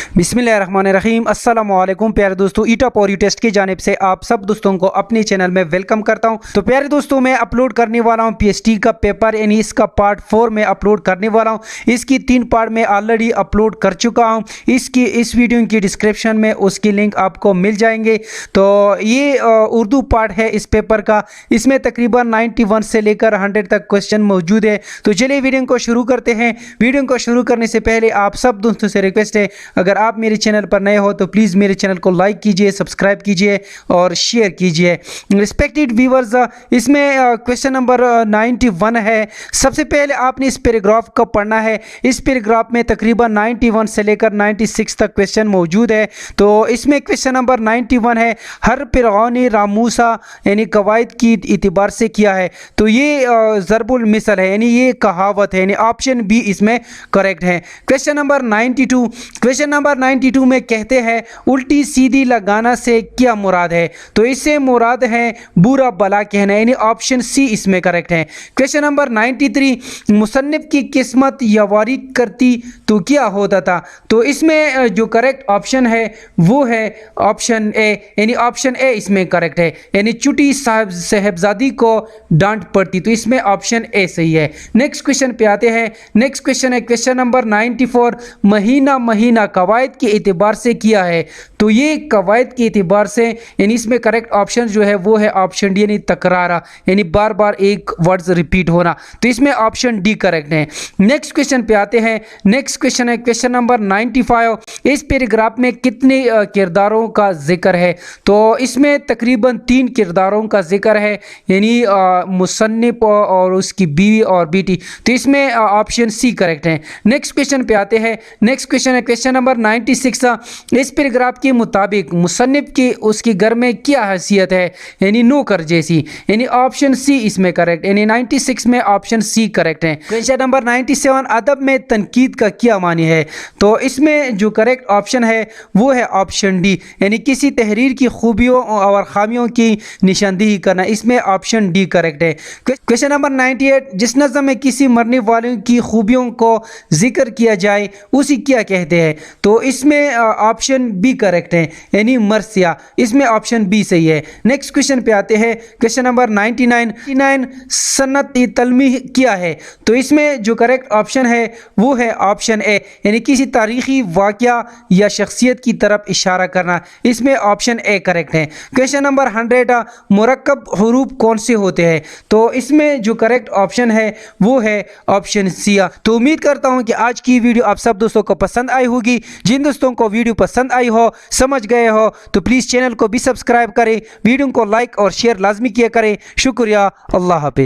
बिस्मिल्लाहिर्रहमानिर्रहीम। अस्सलाम वालेकुम प्यारे दोस्तों, ईटा और यू टेस्ट की जानिब से आप सब दोस्तों को अपने चैनल में वेलकम करता हूं। तो प्यारे दोस्तों, मैं अपलोड करने वाला हूं PST का पेपर, यानी इसका पार्ट 4 में अपलोड करने वाला हूं। इसकी 3 पार्ट में ऑलरेडी अपलोड कर चुका हूं। इस वीडियो की डिस्क्रिप्शन में उसकी लिंक आपको मिल जाएंगे। तो ये उर्दू पार्ट है इस पेपर का। इसमें तकरीबन 91 से लेकर 100 तक क्वेश्चन मौजूद है। तो चलिए वीडियो को शुरू करते हैं। वीडियो को शुरू करने से पहले आप सब दोस्तों से रिक्वेस्ट है, अगर आप मेरे चैनल पर नए हो तो प्लीज़ मेरे चैनल को लाइक कीजिए, सब्सक्राइब कीजिए और शेयर कीजिए। रिस्पेक्टेड व्यूअर्स, इसमें क्वेश्चन नंबर 91 है। सबसे पहले आपने इस पैराग्राफ को पढ़ना है। इस पैराग्राफ में तकरीबन 91 से लेकर 96 तक क्वेश्चन मौजूद है। तो इसमें क्वेश्चन नंबर 91 है, हर फिरौनी रामूसा यानी कवायद की इतिबार से किया है। तो ये ज़रबुल मिसल है, यानी ये कहावत है, यानी ऑप्शन बी इसमें करेक्ट है। क्वेश्चन नंबर 92, क्वेश्चन नंबर 92 में कहते हैं उल्टी सीधी लगाना से क्या मुराद है। तो इससे मुराद है बुरा भला कहना, यानी ऑप्शन सी इसमें करेक्ट है। क्वेश्चन नंबर 93, मुसन्निफ की किस्मत या वारिद करती तो क्या होता था। तो इसमें जो करेक्ट ऑप्शन है वो है ऑप्शन ए, यानी ऑप्शन ए इसमें करेक्ट है, यानी चुटी साहबजादी को डांट पड़ती। तो इसमें ऑप्शन ए सही है। नेक्स्ट क्वेश्चन पे आते हैं। नेक्स्ट क्वेश्चन है क्वेश्चन नंबर 94, महीना महीना कवायद के एतबार से किया है। तो ये कवायद के एतबार से, यानी इसमें करेक्ट ऑप्शन जो है वो है ऑप्शन डी, यानी तकरारा, यानी बार बार एक वर्ड्स रिपीट होना। तो इसमें ऑप्शन डी करेक्ट है। नेक्स्ट क्वेश्चन पे आते हैं। नेक्स्ट क्वेश्चन है क्वेश्चन नंबर 95, इस पैराग्राफ में कितने किरदारों का जिक्र है। तो इसमें तकरीबन 3 किरदारों का जिक्र है, यानी मुसन्निफ और उसकी बीवी और बेटी। तो इसमें ऑप्शन सी करेक्ट है। नेक्स्ट क्वेश्चन पे आते हैं। नेक्स्ट क्वेश्चन है क्वेश्चन नंबर 96, इस पैराग्राफ के मुताबिक मुसन्निफ की उसके घर में क्या हैसियत है, यानी नौकर जैसी, यानी ऑप्शन सी इसमें करेक्ट, यानी 96 में ऑप्शन सी करेक्ट है। क्वेश्चन नंबर 97, अदब में तनकीद का क्या मानी है। तो इसमें जो करेक्ट ऑप्शन है वो है ऑप्शन डी, यानी किसी तहरीर की खूबियों और खामियों की निशानदेही करना। इसमें ऑप्शन डी करेक्ट है। क्वेश्चन नंबर 98, जिस नज़म में किसी मरने वाले की खूबियों को जिक्र किया जाए उसी क्या कहते हैं। तो इसमें ऑप्शन बी करेक्ट है, यानी मरसिया। इसमें ऑप्शन बी सही है। नेक्स्ट क्वेश्चन पे आते हैं। क्वेश्चन नंबर 99, सन्नत तलमी क्या है। तो इसमें जो करेक्ट ऑप्शन है वो है ऑप्शन ए, यानी किसी तारीखी वाक़या या शख्सियत की तरफ इशारा करना। इसमें ऑप्शन ए करेक्ट है। क्वेश्चन नंबर 100, मुरक्कब हरूफ कौन से होते हैं। तो इसमें जो करेक्ट ऑप्शन है वो है ऑप्शन सी। तो उम्मीद करता हूं कि आज की वीडियो आप सब दोस्तों को पसंद आई होगी। जिन दोस्तों को वीडियो पसंद आई हो, समझ गए हो, तो प्लीज़ चैनल को भी सब्सक्राइब करें, वीडियो को लाइक और शेयर लाजमी किया करें। शुक्रिया। अल्लाह हाफिज़।